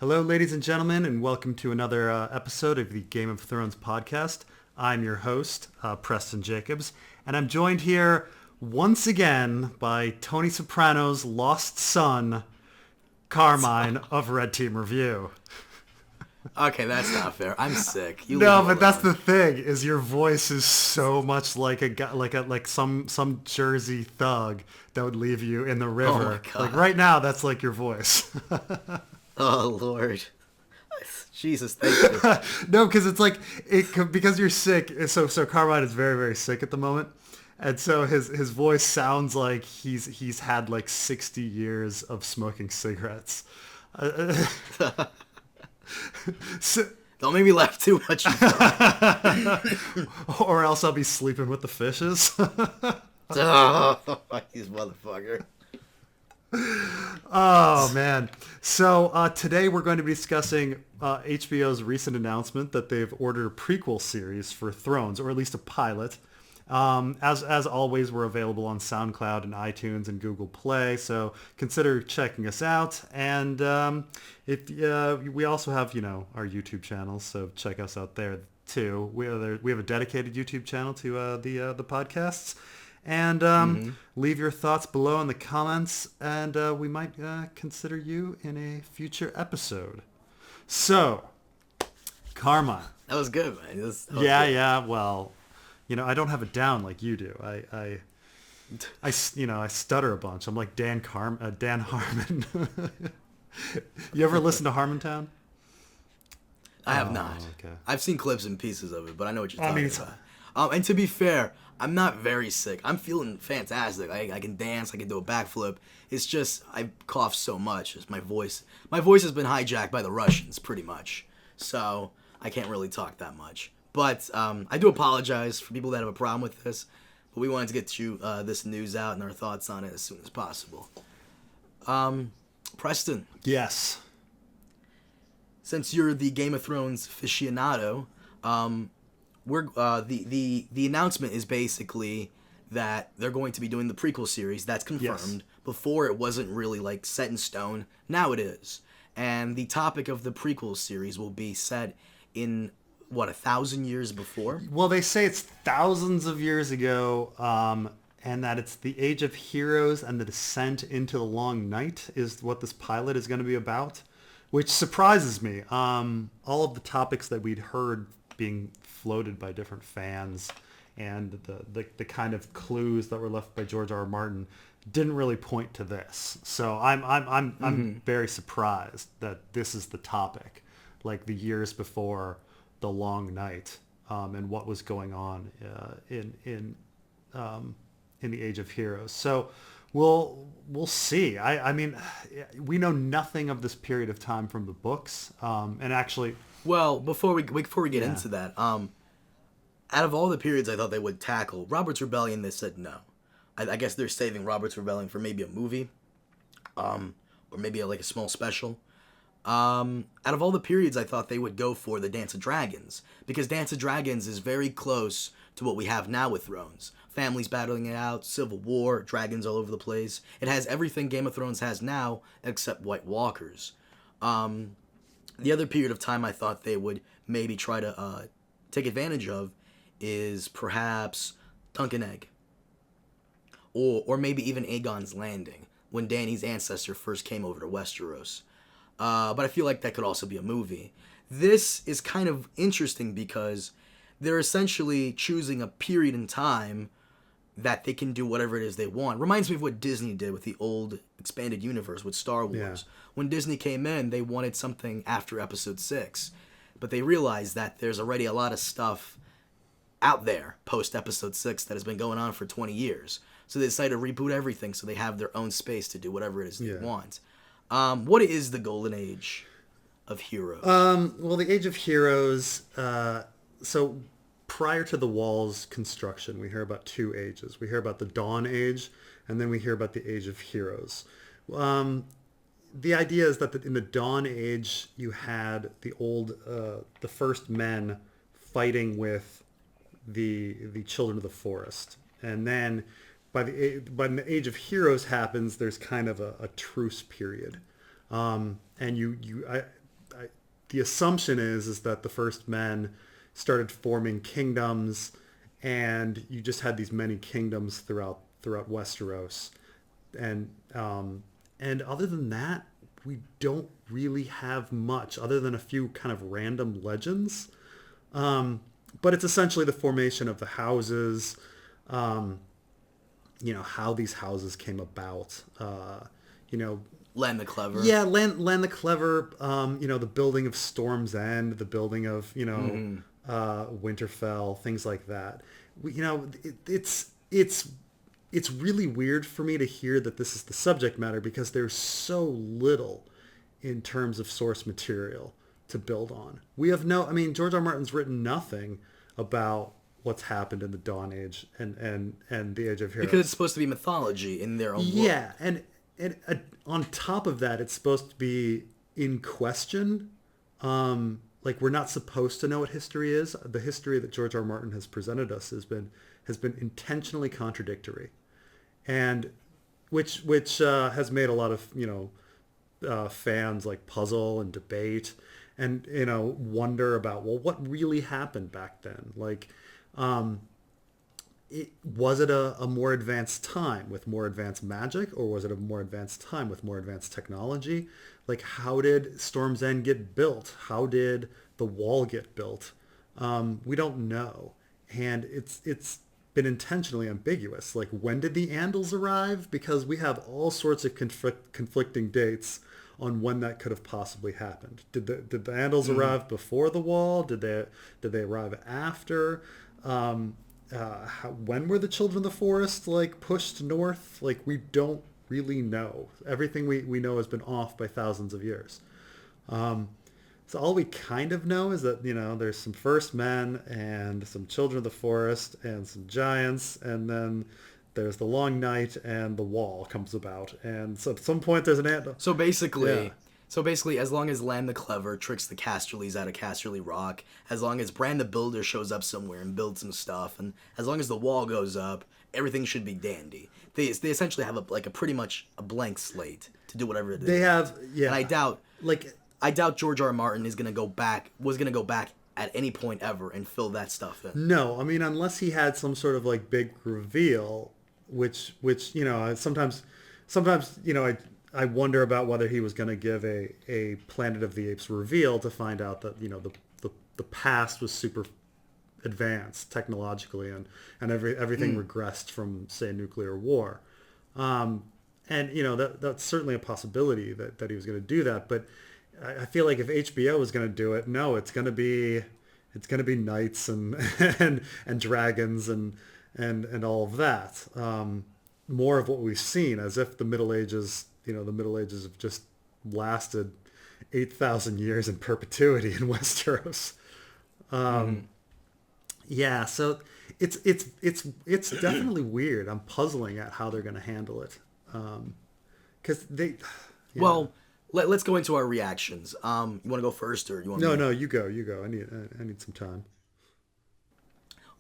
Hello, ladies and gentlemen, and welcome to another episode of the Game of Thrones podcast. I'm your host, Preston Jacobs, and I'm joined here once again by Tony Soprano's lost son, Carmine of RedteamReview. Okay, that's not fair. I'm sick. No, but that's the thing, is your voice is so much like a guy, like some Jersey thug that would leave you in the river. Oh my God. Like right now, that's like your voice. Oh Lord, Jesus, thank you. No, because it's like because you're sick. So Carmine is very, very sick at the moment, and so his voice sounds like he's had like 60 years of smoking cigarettes. So, Don't make me laugh too much. or else I'll be sleeping with the fishes. Oh, you motherfucker. Oh man! So today we're going to be discussing HBO's recent announcement that they've ordered a prequel series for Thrones, or at least a pilot. As always, we're available on SoundCloud and iTunes and Google Play, so consider checking us out. And if we also have our YouTube channel, so check us out there too. We have a dedicated YouTube channel to the podcasts. And leave your thoughts below in the comments, and we might consider you in a future episode. So, Carmine. That was good, man. That was good. Yeah. Well, I don't have it down like you do. I stutter a bunch. I'm like Dan Harmon. You ever listen to Harmontown? I have not. Okay. I've seen clips and pieces of it, but I know what you're talking about. It's... And to be fair, I'm not very sick. I'm feeling fantastic. I can dance. I can do a backflip. It's just I cough so much. It's my voice. My voice has been hijacked by the Russians, pretty much. So I can't really talk that much. But I do apologize for people that have a problem with this. But we wanted to get you this news out and our thoughts on it as soon as possible. Preston. Yes. Since you're the Game of Thrones aficionado, we're the announcement is basically that they're going to be doing the prequel series. That's confirmed. Yes. Before it wasn't really like set in stone. Now it is. And the topic of the prequel series will be set in 1,000 years before? Well, they say it's thousands of years ago, and that it's the Age of Heroes and the descent into the Long Night is what this pilot is going to be about, which surprises me. All of the topics that we'd heard being floated by different fans and the kind of clues that were left by George R.R. Martin didn't really point to this. So I'm very surprised that this is the topic, like the years before the Long Night, and what was going on in the Age of Heroes. So we'll see. I mean, we know nothing of this period of time from the books, and actually. Well, before we get into that, out of all the periods I thought they would tackle, Robert's Rebellion, they said no. I guess they're saving Robert's Rebellion for maybe a movie, or maybe like a small special. Out of all the periods, I thought they would go for the Dance of Dragons, because Dance of Dragons is very close to what we have now with Thrones. Families battling it out, civil war, dragons all over the place. It has everything Game of Thrones has now, except White Walkers. The other period of time I thought they would maybe try to take advantage of is perhaps Dunk and Egg. Or maybe even Aegon's Landing, when Dany's ancestor first came over to Westeros. But I feel like that could also be a movie. This is kind of interesting because they're essentially choosing a period in time that they can do whatever it is they want. Reminds me of what Disney did with the old expanded universe with Star Wars. Yeah. When Disney came in, they wanted something after Episode 6. But they realized that there's already a lot of stuff out there post-Episode 6 that has been going on for 20 years. So they decided to reboot everything so they have their own space to do whatever it is they want. What is the golden age of heroes? Well, the Age of Heroes, so prior to the Wall's construction, we hear about two ages. We hear about the Dawn Age, and then we hear about the Age of Heroes. The idea is that in the Dawn Age, you had the first men fighting with the Children of the Forest. And then when the Age of Heroes happens, there's kind of a truce period. And the assumption is that the first men started forming kingdoms, and you just had these many kingdoms throughout Westeros, and other than that, we don't really have much other than a few kind of random legends. But it's essentially the formation of the houses, how these houses came about, Land the Clever. Yeah, Land the Clever, the building of Storm's End, the building of, Winterfell, things like that. It's really weird for me to hear that this is the subject matter because there's so little in terms of source material to build on. We have George R. R. Martin's written nothing about what's happened in the Dawn Age and the Age of Heroes. Because it's supposed to be mythology in their own world. Yeah, and on top of that, it's supposed to be in question. We're not supposed to know what history is. The history that George R. R. Martin has presented us has been intentionally contradictory, and which has made a lot of fans puzzle and debate and wonder about, well, what really happened back then? Was it a more advanced time with more advanced magic, or was it a more advanced time with more advanced technology? How did Storm's End get built? How did the wall get built? We don't know, and it's been intentionally ambiguous. When did the Andals arrive? Because we have all sorts of conflicting dates on when that could have possibly happened. Did the Andals arrive before the wall? Did they arrive after? When were the Children of the Forest pushed north? We don't really know. Everything we know has been off by thousands of years. So all we kind of know is that there's some first men and some Children of the Forest and some giants, and then there's the long night and the wall comes about, and so at some point there's an ant. So basically, as long as Land the Clever tricks the Casterlys out of Casterly Rock, as long as Bran the Builder shows up somewhere and builds some stuff, and as long as the wall goes up, everything should be dandy. They essentially have a pretty much a blank slate to do whatever it is. They have, yeah. And I doubt George R. R. Martin was gonna go back at any point ever and fill that stuff in. No, unless he had some sort of big reveal, which sometimes I wonder about whether he was going to give a Planet of the Apes reveal to find out that the past was super advanced technologically and everything regressed from, say, nuclear war, and that's certainly a possibility that he was going to do that. But I feel like if HBO was going to do it, no, it's going to be knights and and dragons and all of that. More of what we've seen, as if the Middle Ages, the Middle Ages have just lasted 8,000 years in perpetuity in Westeros. Yeah, so it's definitely weird. I'm puzzling at how they're going to handle it, because they. Yeah. Well, let's go into our reactions. You want to go first, or you want? No, you go. I need some time.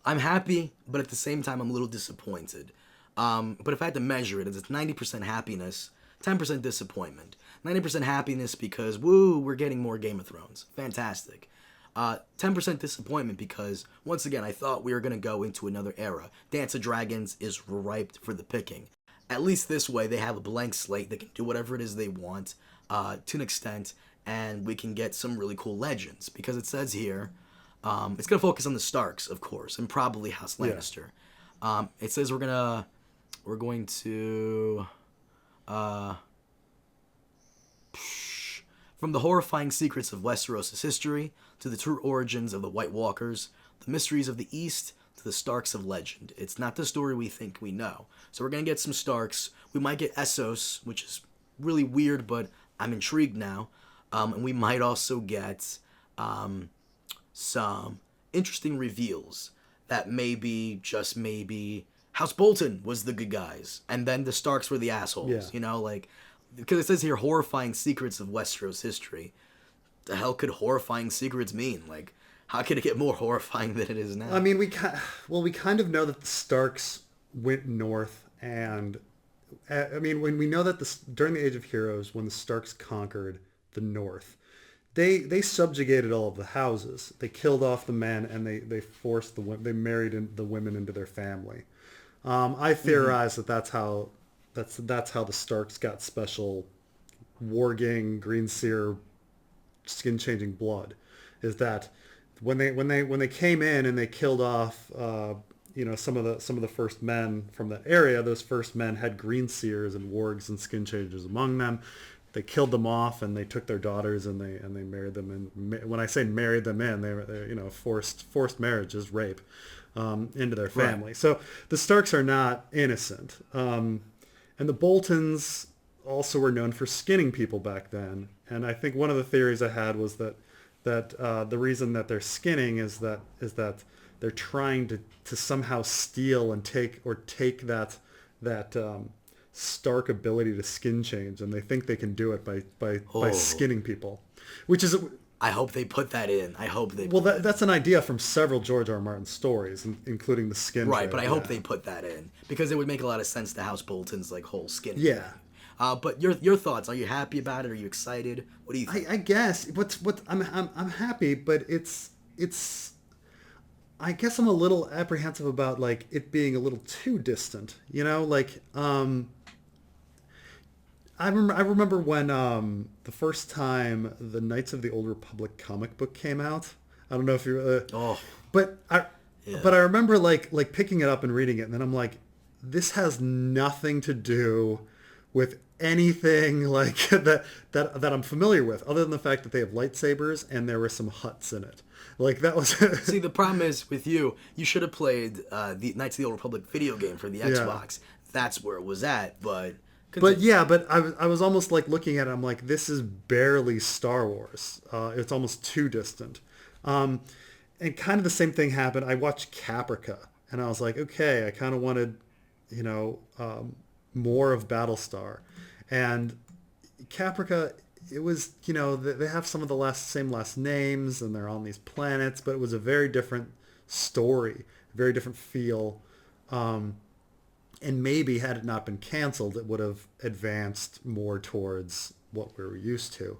I'm happy, but at the same time, I'm a little disappointed. But if I had to measure it, it's 90% happiness, 10% disappointment. 90% happiness because, woo, we're getting more Game of Thrones. Fantastic. 10% disappointment because, once again, I thought we were going to go into another era. Dance of Dragons is ripe for the picking. At least this way, they have a blank slate. They can do whatever it is they want to an extent, and we can get some really cool legends. Because it says here, it's going to focus on the Starks, of course, and probably House Lannister. Yeah. It says we're going to from the horrifying secrets of Westeros' history to the true origins of the White Walkers, the mysteries of the East to the Starks of legend. It's not the story we think we know. So we're going to get some Starks. We might get Essos, which is really weird, but I'm intrigued now. And we might also get some interesting reveals that just maybe House Bolton was the good guys, and then the Starks were the assholes. Yeah. Because it says here horrifying secrets of Westeros history. The hell could horrifying secrets mean? How could it get more horrifying than it is now? We kind of know that the Starks went north, and when we know that during the Age of Heroes, when the Starks conquered the north, they subjugated all of the houses. They killed off the men, and they forced they married the women into their family. I theorize that that's how the Starks got special warging, green seer, skin changing blood, is that when they came in and they killed off some of the first men from that area. Those first men had green seers and wargs and skin changers among them. They killed them off, and they took their daughters, and they married them. And when I say married them in, they forced marriage is rape into their family. Right. So the Starks are not innocent, and the Boltons also were known for skinning people back then. And I think one of the theories I had was that the reason that they're skinning is that they're trying to somehow steal and take that Stark ability to skin change, and they think they can do it by skinning people, which is. I hope they put that in. That's an idea from several George R. R. Martin stories, including the skin. Right, but I hope they put that in because it would make a lot of sense to House Bolton's whole skin. Yeah. But your thoughts? Are you happy about it? Are you excited? What do you think? I guess I'm happy, but it's. I guess I'm a little apprehensive about it being a little too distant. I remember when the first time the Knights of the Old Republic comic book came out. I don't know if you. But I remember picking it up and reading it, and then I'm like, this has nothing to do with anything that I'm familiar with, other than the fact that they have lightsabers and there were some huts in it. That was. See, the problem is with you should have played the Knights of the Old Republic video game for the Xbox. That's where it was at, but. But I was almost looking at it, I'm like, this is barely Star Wars. It's almost too distant. And kind of the same thing happened. I watched Caprica, and I was like, okay, I kind of wanted, more of Battlestar. And Caprica, it was, they have some of the same last names, and they're on these planets, but it was a very different story, very different feel. And maybe had it not been canceled, it would have advanced more towards what we were used to.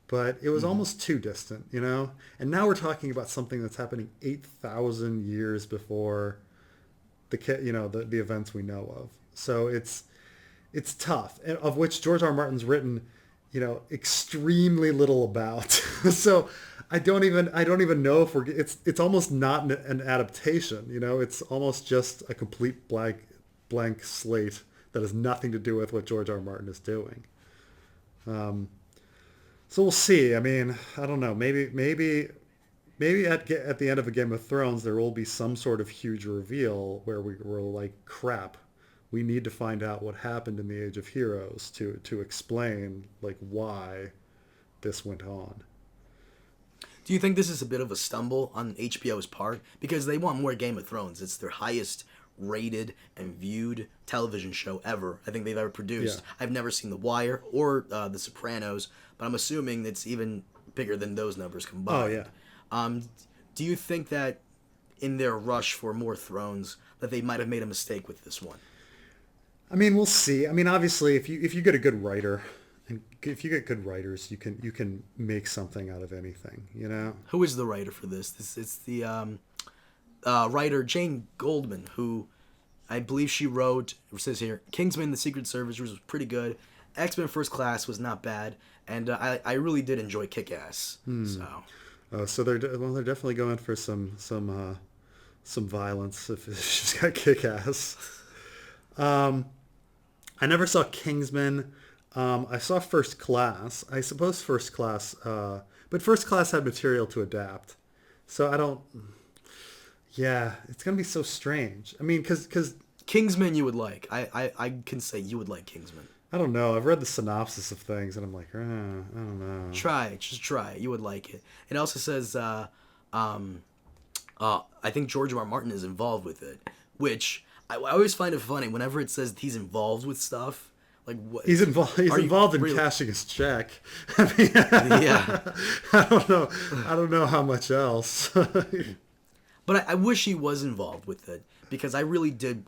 But it was almost too distant, And now we're talking about something that's happening 8,000 years before the events we know of. So it's tough, and of which George R. R. Martin's written, extremely little about. So I don't even know if it's almost not an adaptation. It's almost just a complete blank slate that has nothing to do with what George R. R. Martin is doing. So we'll see. I mean, I don't know. Maybe at the end of a Game of Thrones, there will be some sort of huge reveal where we're like, crap, we need to find out what happened in the Age of Heroes to explain why this went on. Do you think this is a bit of a stumble on HBO's part? Because they want more Game of Thrones. It's their highest rated and viewed television show ever I think they've ever produced. Yeah. I've never seen The Wire or The Sopranos, but I'm assuming it's even bigger than those numbers combined. Oh yeah. Do you think that in their rush for more Thrones that they might have made a mistake with this one? I mean, we'll see. I mean, obviously, if you get a good writer, and if you get good writers, you can make something out of anything. Who is the writer for this? It's the writer Jane Goldman, who I believe she wrote, it says here, Kingsman: The Secret Service was pretty good. X-Men: First Class was not bad, and I really did enjoy Kick-Ass. So they're definitely going for some violence if she's got Kick-Ass. I never saw Kingsman. I saw First Class. I suppose First Class, but First Class had material to adapt, so I don't. Yeah, it's gonna be so strange. I mean, because Kingsman you would like. I can say you would like Kingsman. I don't know. I've read the synopsis of things, and I'm like, I don't know. Just try it. You would like it. It also says, I think George R. R. Martin is involved with it, which I always find it funny whenever it says he's involved with stuff. Like what? He's involved in really? Cashing his check. I mean, yeah. I don't know how much else. But I wish he was involved with it because I really did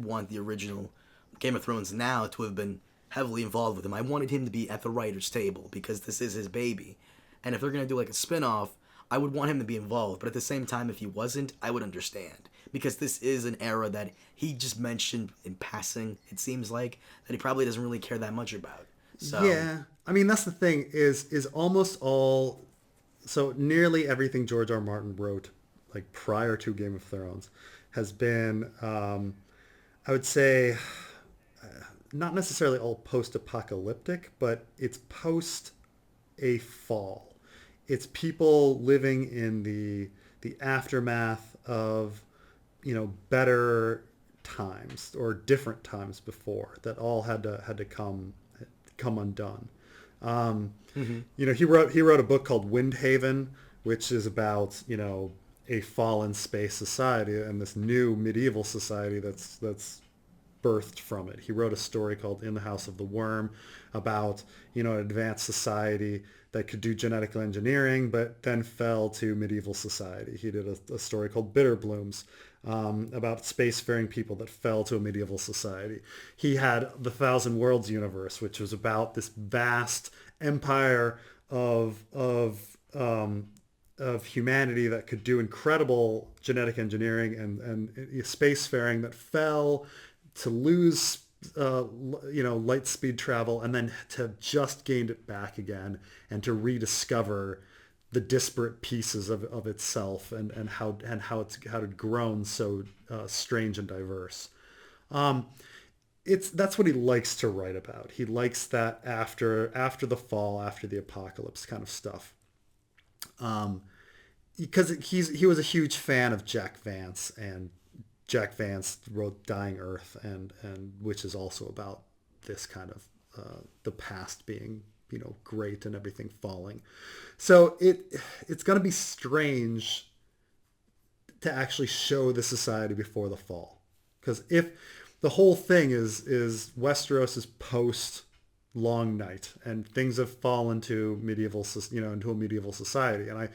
want the original Game of Thrones now to have been heavily involved with him. I wanted him to be at the writer's table because this is his baby. And if they're going to do like a spin-off, I would want him to be involved. But at the same time, if he wasn't, I would understand. Because this is an era that he just mentioned in passing, it seems like, that he probably doesn't really care that much about. So Yeah. I mean, that's the thing is almost all, so nearly everything George R. Martin wrote, like prior to Game of Thrones, has been, I would say, not necessarily all post-apocalyptic, but it's post a fall. It's people living in the aftermath of, better times or different times before that all had to come undone. He wrote a book called Windhaven, which is about, a fallen space society and this new medieval society that's birthed from it. He wrote a story called In the House of the Worm about, an advanced society that could do genetic engineering, but then fell to medieval society. He did a story called Bitter Blooms about spacefaring people that fell to a medieval society. He had the Thousand Worlds universe, which was about this vast empire of humanity that could do incredible genetic engineering and spacefaring that fell to lose light speed travel and then to have just gained it back again and to rediscover the disparate pieces of itself and how it grown so strange and diverse. That's what he likes to write about. He likes that after the fall, after the apocalypse kind of stuff. Because he was a huge fan of Jack Vance, and Jack Vance wrote Dying Earth, and which is also about this kind of the past being great and everything falling. So it's going to be strange to actually show the society before the fall, because if the whole thing is Westeros is post Long Night and things have fallen to into a medieval society, and I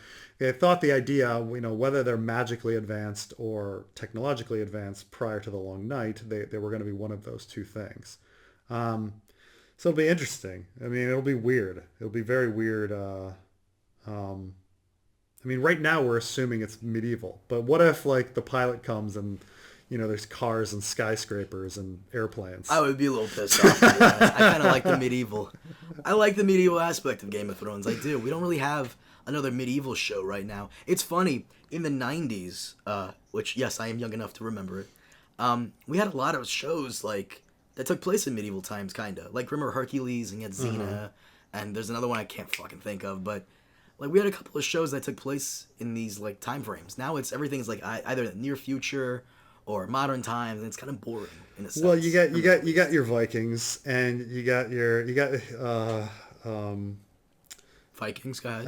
thought the idea, whether they're magically advanced or technologically advanced prior to the Long Night, they were going to be one of those two things. So it'll be interesting. I mean, it'll be weird. It'll be very weird. Right now we're assuming it's medieval, but what if like the pilot comes and there's cars and skyscrapers and airplanes? I would be a little pissed off. I kind of like the medieval. I like the medieval aspect of Game of Thrones. I do. We don't really have another medieval show right now. It's funny, in the 90s, which, yes, I am young enough to remember it, we had a lot of shows like that took place in medieval times, kind of. Like, remember Hercules, and you had Xena, and there's another one I can't fucking think of, but like we had a couple of shows that took place in these like time frames. Now everything's like either near future or modern times, and it's kind of boring in a sense. Well, you got your Vikings, and you got Vikings, go ahead.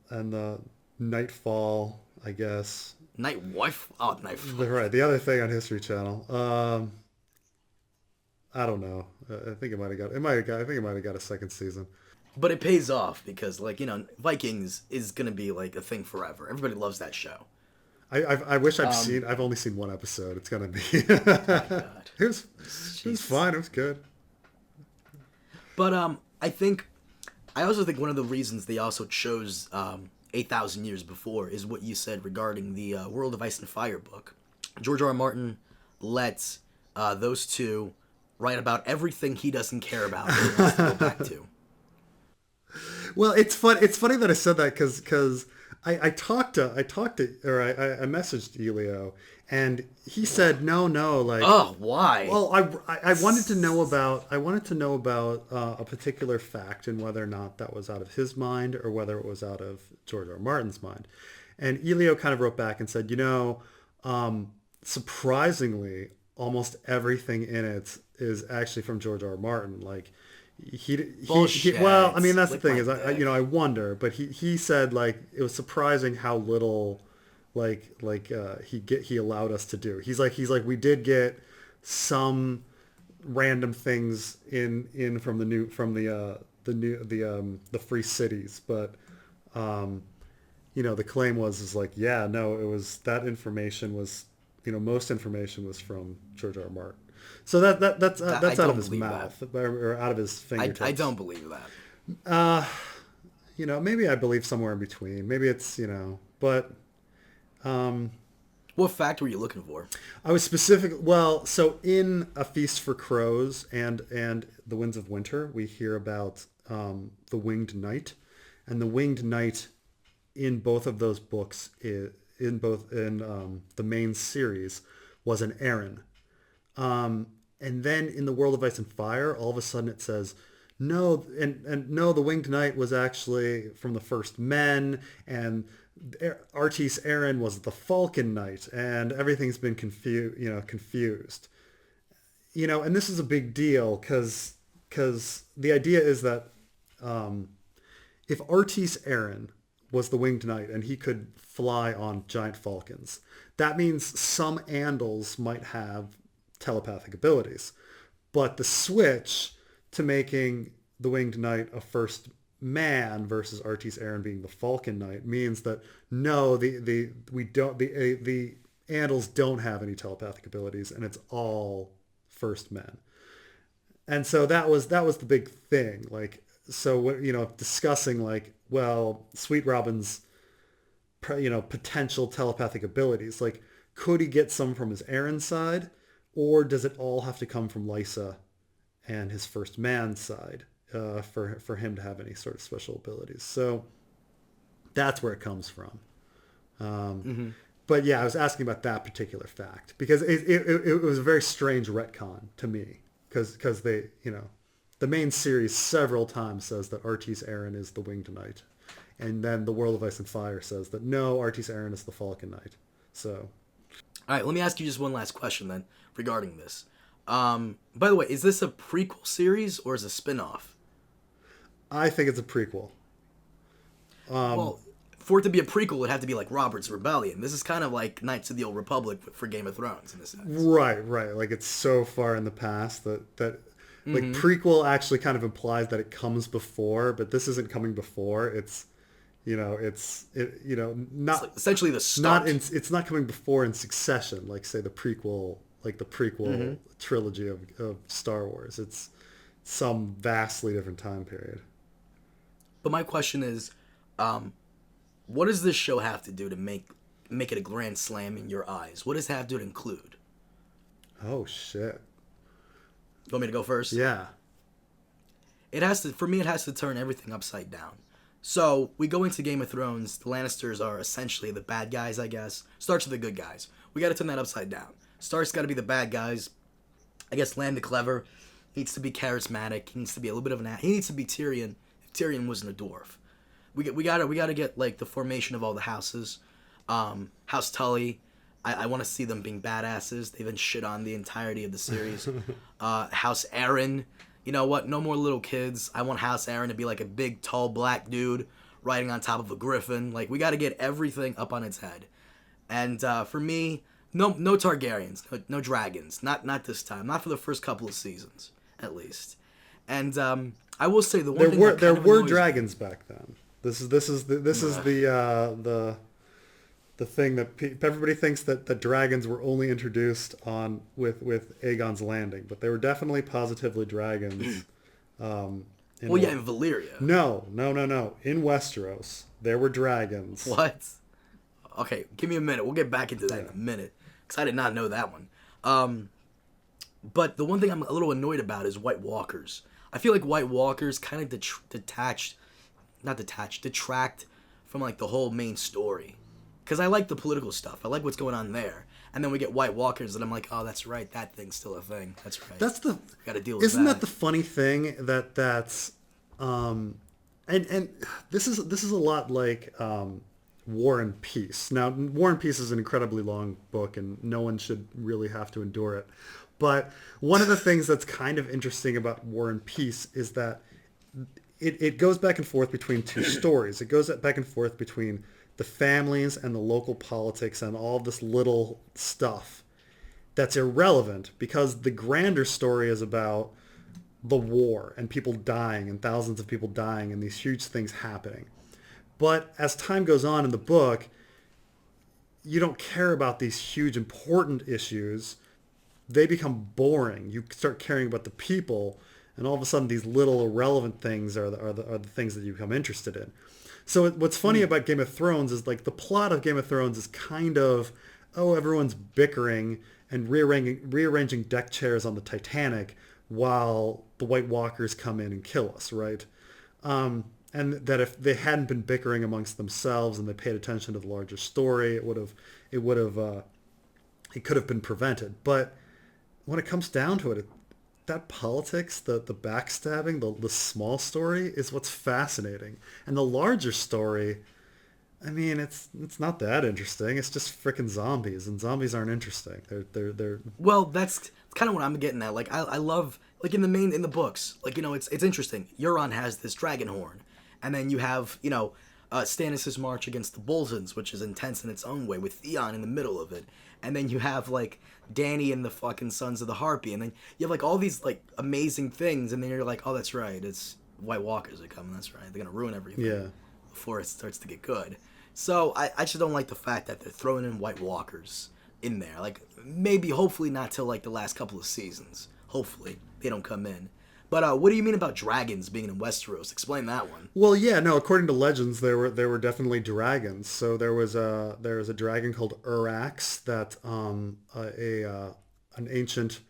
And the Nightfall, I guess. Nightfall. Right, the other thing on History Channel. I don't know. I think it might have got a second season. But it pays off because, like, Vikings is gonna be like a thing forever. Everybody loves that show. I wish I've only seen one episode. It's gonna be. Oh my God. It was fine. It was good. But I also think one of the reasons they also chose 8,000 Years Before is what you said regarding the World of Ice and Fire book. George R. R. Martin lets those two write about everything he doesn't care about that he wants to go back to. Well, it's funny that I said that because I messaged Elio, and he said no, like, oh, why? Well, I wanted to know about a particular fact and whether or not that was out of his mind or whether it was out of George R. R. Martin's mind. And Elio kind of wrote back and said, surprisingly, almost everything in it is actually from George R. R. Martin. Like, Bullshit. Well, I mean, that's the thing is, I wonder, but he said, like, it was surprising how little, he allowed us to do. He's like, we did get some random things in from the free cities, but, the claim was like, yeah, no, it was, that information was, most information was from George R. R. Martin. So that's out of his mouth or out of his fingertips. I don't believe that. maybe I believe somewhere in between. Maybe it's, but What fact were you looking for? I was specific. Well, so in A Feast for Crows and The Winds of Winter, we hear about the Winged Knight, and the Winged Knight in both of those books, in the main series, was an Aaron. And then in The World of Ice and Fire, all of a sudden it says, no, and no, the Winged Knight was actually from the First Men, and Artis Aaron was the Falcon Knight, and everything's been confused. And this is a big deal because the idea is that if Artis Aaron was the Winged Knight and he could fly on giant falcons, that means some Andals might have telepathic abilities. But the switch to making the Winged Knight a first man versus Artis Aaron being the Falcon Knight means that no, the Andals don't have any telepathic abilities, and it's all first men. And so that was the big thing. Like, so discussing like, well, Sweet Robin's potential telepathic abilities, like, could he get some from his Aaron side, or does it all have to come from Lysa and his first man side for him to have any sort of special abilities? So that's where it comes from. But yeah, I was asking about that particular fact because it was a very strange retcon to me because they, the main series several times says that Artis Aaron is the Winged Knight. And then The World of Ice and Fire says that no, Artis Aaron is the Falcon Knight. So. All right, let me ask you just one last question then regarding this. By the way, is this a prequel series or is it a spin-off? I think it's a prequel. Well, for it to be a prequel, it would have to be like Robert's Rebellion. This is kind of like Knights of the Old Republic for Game of Thrones in a sense. Right. Like, it's so far in the past that like prequel actually kind of implies that it comes before, but this isn't coming before. It's not like essentially the start. It's not coming before in succession, like say the prequel trilogy of Star Wars. It's some vastly different time period. But my question is, what does this show have to do to make it a grand slam in your eyes? What does it have to include? Oh shit! You want me to go first? Yeah. It has to. For me, it has to turn everything upside down. So we go into Game of Thrones. The Lannisters are essentially the bad guys, I guess. Stark's are the good guys. We got to turn that upside down. Stark's got to be the bad guys. I guess Land the Clever needs to be charismatic. He needs to be a little bit of an. He needs to be Tyrion. If Tyrion wasn't a dwarf, we gotta get like the formation of all the houses. House Tully. I want to see them being badasses. They've been shit on the entirety of the series. House Aaron. You know what? No more little kids. I want House Aaron to be like a big, tall, black dude riding on top of a griffin. Like, we got to get everything up on its head. And for me, no Targaryens, no dragons. Not this time. Not for the first couple of seasons, at least. And I will say the one thing there were dragons back then. This is the thing that everybody thinks that the dragons were only introduced on with Aegon's Landing, but they were definitely positively dragons. In Valyria. No. In Westeros, there were dragons. What? Okay, give me a minute. We'll get back into that in a minute, because I did not know that one. But the one thing I'm a little annoyed about is White Walkers. I feel like White Walkers kind of detract from like the whole main story. Because I like the political stuff. I like what's going on there. And then we get White Walkers, and I'm like, oh, that's right. That thing's still a thing. That's right. We got to deal with that. Isn't that the funny thing that's and this is a lot like War and Peace. Now, War and Peace is an incredibly long book, and no one should really have to endure it. But one of the things that's kind of interesting about War and Peace is that it goes back and forth between two stories. It goes back and forth between the families and the local politics and all this little stuff that's irrelevant, because the grander story is about the war and people dying and thousands of people dying and these huge things happening. But as time goes on in the book, you don't care about these huge important issues. They become boring. You start caring about the people, and all of a sudden these little irrelevant things are the things that you become interested in. So what's funny about Game of Thrones is like the plot of Game of Thrones is kind of, oh, everyone's bickering and rearranging deck chairs on the Titanic while the White Walkers come in and kill us, right? And that if they hadn't been bickering amongst themselves and they paid attention to the larger story, it could have been prevented. But when it comes down to it, that politics, the backstabbing, the small story is what's fascinating. And the larger story, I mean, it's not that interesting. It's just freaking zombies, and zombies aren't interesting. They're Well, that's kind of what I'm getting at. Like, I love, like, in the books, like, you know, it's interesting. Euron has this dragon horn, and then you have, you know, Stannis' march against the Boltons, which is intense in its own way, with Theon in the middle of it. And then you have, like, Dany and the fucking Sons of the Harpy, and then you have, like, all these, like, amazing things, and then you're like, oh, that's right, it's White Walkers are coming, that's right, they're gonna ruin everything before it starts to get good. So I just don't like the fact that they're throwing in White Walkers in there. Like, maybe, hopefully not till, like, the last couple of seasons. Hopefully they don't come in. But what do you mean about dragons being in Westeros? Explain that one. Well, yeah, no. According to legends, there were definitely dragons. So there was a dragon called Urax that an ancient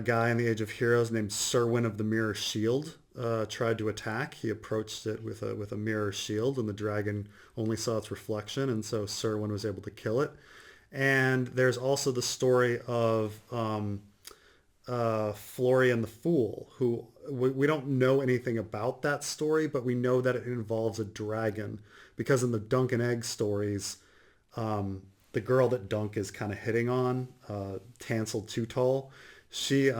guy in the Age of Heroes named Serwyn of the Mirror Shield tried to attack. He approached it with a mirror shield, and the dragon only saw its reflection, and so Serwyn was able to kill it. And there's also the story of Florian the Fool, who we don't know anything about that story, but we know that it involves a dragon because in the Dunk and Egg stories, the girl that Dunk is kind of hitting on, Tansel Too Tall, she is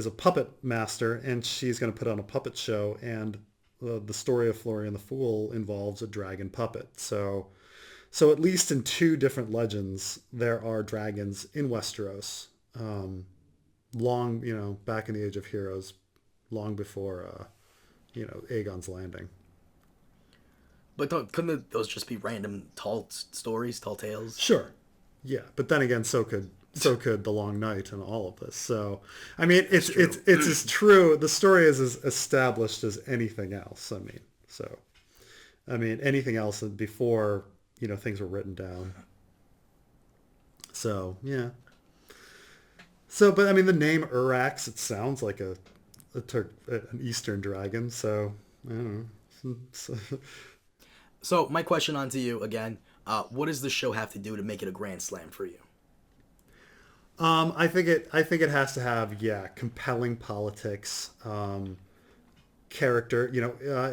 a puppet master, and she's going to put on a puppet show, and the story of Florian the Fool involves a dragon puppet. So at least in two different legends, there are dragons in Westeros. Long, back in the Age of Heroes, long before, Aegon's Landing. But couldn't those just be random tall stories, tall tales? Sure. Yeah. But then again, so could The Long Night and all of this. So, I mean, it's as true. The story is as established as anything else. Anything else before, things were written down. So, yeah. So, but I mean, the name Urax, it sounds like an Eastern dragon. So, I don't know. So, my question on to you again, what does the show have to do to make it a grand slam for you? I think it has to have, compelling politics, character,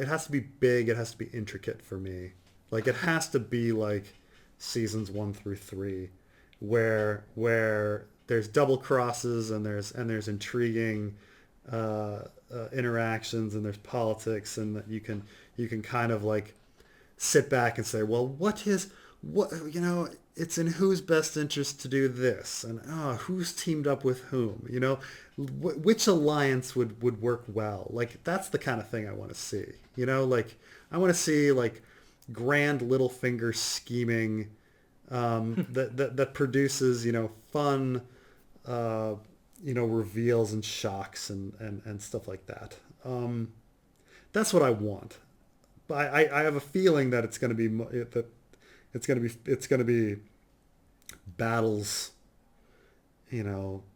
it has to be big. It has to be intricate for me. Like, it has to be like seasons 1 through 3 where there's double crosses and there's intriguing, interactions, and there's politics, and that you can kind of like sit back and say, well, it's in whose best interest to do this, and who's teamed up with whom, which alliance would work well. Like, that's the kind of thing I want to see, like I want to see like grand Littlefinger scheming, that produces, fun, reveals and shocks and stuff like that. That's what I want. But I have a feeling that it's going to be battles,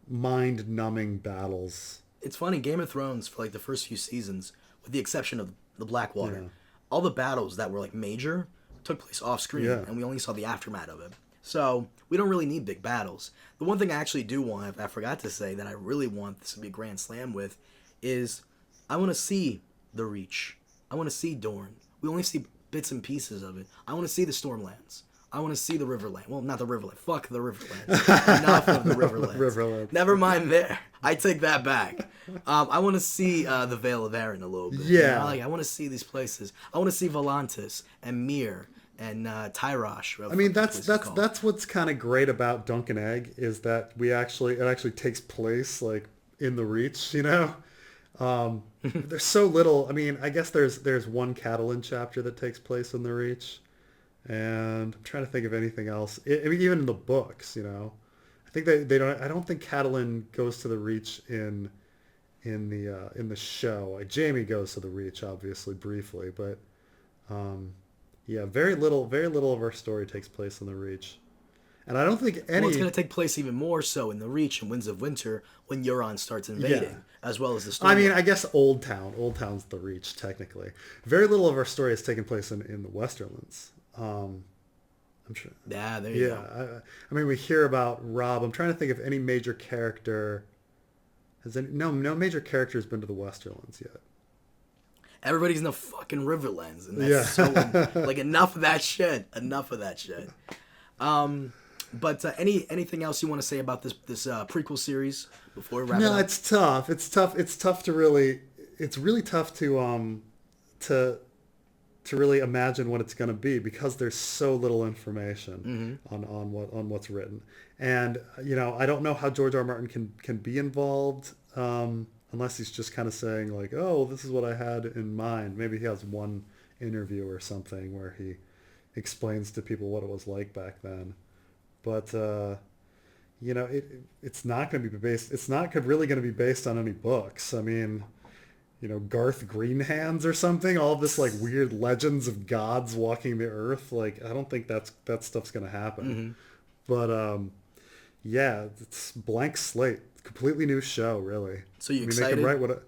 mind-numbing battles. It's funny, Game of Thrones, for like the first few seasons, with the exception of the Blackwater, all the battles that were like major took place off screen, and we only saw the aftermath of it. So we don't really need big battles. The one thing I actually do want, I forgot to say, that I really want this to be a grand slam with, is I want to see the Reach. I want to see Dorne. We only see bits and pieces of it. I want to see the Stormlands. I want to see the Riverland. Well, not the Riverland. Fuck the Riverlands. Enough of the Riverlands. Never mind there. I take that back. I want to see the Vale of Arryn a little bit. Yeah. I want to see these places. I want to see Volantis and Myr and Tyrosh. I mean, that's what's kind of great about Dunk and Egg, is that it actually takes place like in the Reach, There's so little. I mean, I guess there's one Catelyn chapter that takes place in the Reach, and I'm trying to think of anything else. Even in the books, I think they don't. I don't think Catelyn goes to the Reach in in the show. Like, Jamie goes to the Reach, obviously, briefly, but yeah, very little of our story takes place in the Reach. And I don't think any... Well, it's going to take place even more so in the Reach and Winds of Winter when Euron starts invading, as well as the story. I mean, I guess Old Town. Old Town's the Reach, technically. Very little of our story has taken place in the Westerlands. I'm sure. Yeah, there you go. I mean, we hear about Robb. I'm trying to think if any major character has any... No major character has been to the Westerlands yet. Everybody's in the fucking Riverlands, and that's so... Like, enough of that shit. Enough of that shit. But anything else you want to say about this prequel series before we wrap it up? No, it's tough. It's tough to really... It's really tough to really imagine what it's going to be because there's so little information on what's written. And, I don't know how George R. R. Martin can be involved unless he's just kind of saying like, oh, this is what I had in mind. Maybe he has one interview or something where he explains to people what it was like back then. But, it's not going to be based... It's not really going to be based on any books. I mean... Garth Greenhands or something, all of this like weird legends of gods walking the earth. Like, I don't think that stuff's going to happen. But, yeah, it's blank slate, completely new show, really. So you excited? They can write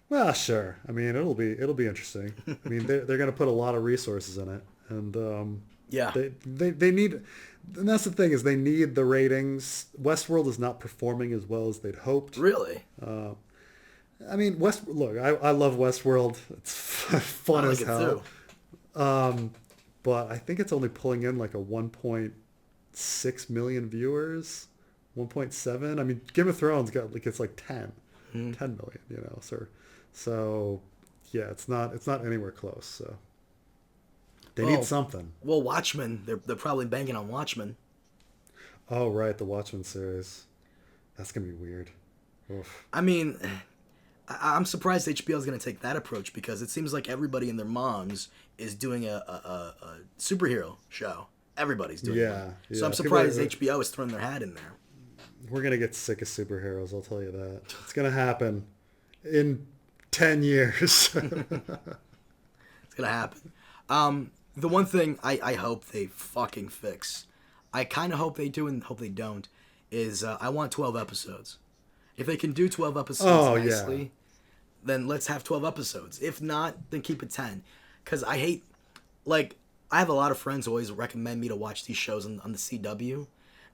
well, sure. I mean, it'll be interesting. I mean, they're going to put a lot of resources in it. And, yeah, they need, and that's the thing is they need the ratings. Westworld is not performing as well as they'd hoped. Really? I mean, I love Westworld. It's fun as hell. But I think it's only pulling in like a 1.6 million viewers, 1.7. I mean, Game of Thrones got it's like 10 million, so yeah, it's not anywhere close. So they need something. Well, Watchmen, they're probably banking on Watchmen. Oh, right, the Watchmen series. That's going to be weird. Oof. I mean... I'm surprised HBO is going to take that approach because it seems like everybody and their moms is doing a superhero show. Everybody's doing one. Yeah. So I'm surprised HBO is throwing their hat in there. We're going to get sick of superheroes, I'll tell you that. It's going to happen in 10 years. It's going to happen. The one thing I hope they fucking fix, I kind of hope they do and hope they don't, is I want 12 episodes. If they can do 12 episodes nicely, then let's have 12 episodes. If not, then keep it 10. Because I hate... Like, I have a lot of friends who always recommend me to watch these shows on the CW.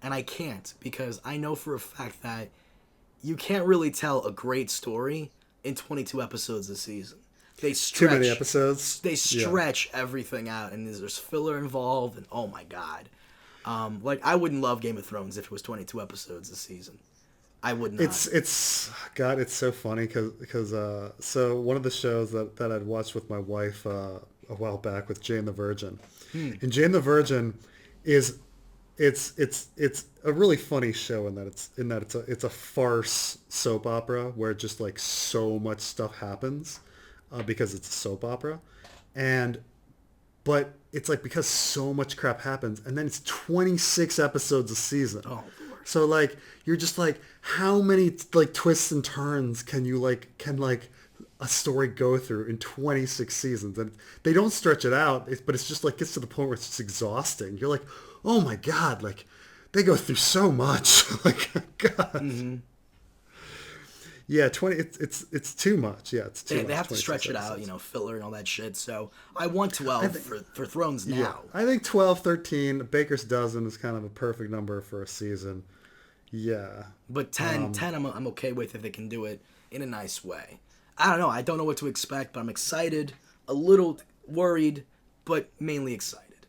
And I can't. Because I know for a fact that you can't really tell a great story in 22 episodes a season. They stretch... Too many episodes. They stretch everything out. And there's filler involved. And oh my God. I wouldn't love Game of Thrones if it was 22 episodes a season. I would not. It's God, it's so funny because so one of the shows that I'd watched with my wife a while back with Jane the Virgin, and Jane the Virgin is it's a really funny show in that it's a farce soap opera where just like so much stuff happens because it's a soap opera, but it's like because so much crap happens and then it's 26 episodes a season. Oh. So like you're just like, how many like twists and turns can a story go through in 26 seasons? And they don't stretch it out, but it's just like gets to the point where it's just exhausting. You're like, oh my God, like they go through so much. Like, God. Yeah, 20. It's too much. Yeah, it's too much. They have to stretch it out, filler and all that shit. So I want 12 for Thrones now. Yeah, I think 12, 13, Baker's dozen is kind of a perfect number for a season. Yeah. But 10 I'm okay with if they can do it in a nice way. I don't know. I don't know what to expect, but I'm excited, a little worried, but mainly excited.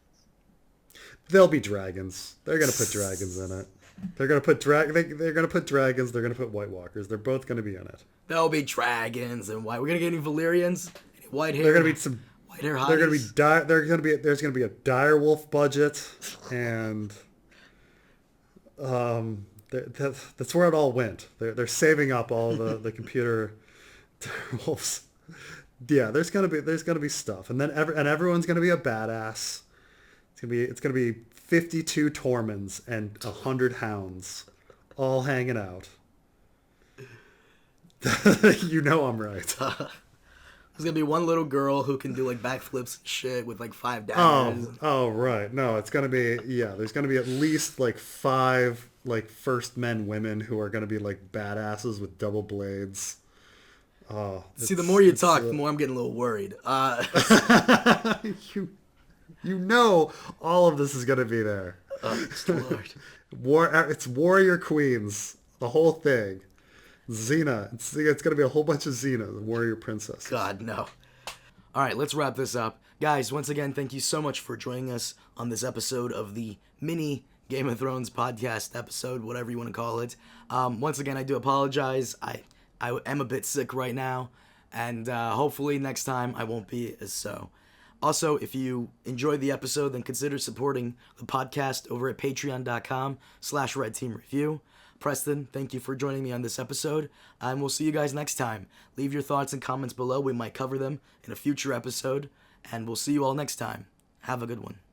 There'll be dragons. They're gonna put dragons in it. They're gonna put They're gonna put dragons. They're gonna put White Walkers. They're both gonna be in it. There'll be dragons and white. We're gonna get any Valyrians, any white hair. They're gonna be some white hair hotties. There's gonna be a direwolf budget, and that's where it all went. They're saving up all the computer direwolves. Yeah, there's gonna be stuff, and then everyone's gonna be a badass. It's gonna be 52 Tormans and 100 hounds all hanging out. You know I'm right. There's gonna be one little girl who can do like backflips and shit with like 5 Oh, daggers. oh, right. No, it's gonna be, yeah. There's gonna be at least like 5 like first men, women who are gonna be like badasses with double blades. Oh, See, the more you it's talk, the more I'm getting a little worried. you you know all of this is gonna be there. Lord. It's warrior queens, the whole thing. Xena. It's gonna be a whole bunch of Xena, the warrior princess. God, no. All right, let's wrap this up. Guys, once again, thank you so much for joining us on this episode of the mini Game of Thrones podcast episode, whatever you want to call it. Once again, I do apologize. I am a bit sick right now, and hopefully next time I won't be as so. Also, if you enjoyed the episode, then consider supporting the podcast over at patreon.com/RedteamReview. Preston, thank you for joining me on this episode, and we'll see you guys next time. Leave your thoughts and comments below. We might cover them in a future episode, and we'll see you all next time. Have a good one.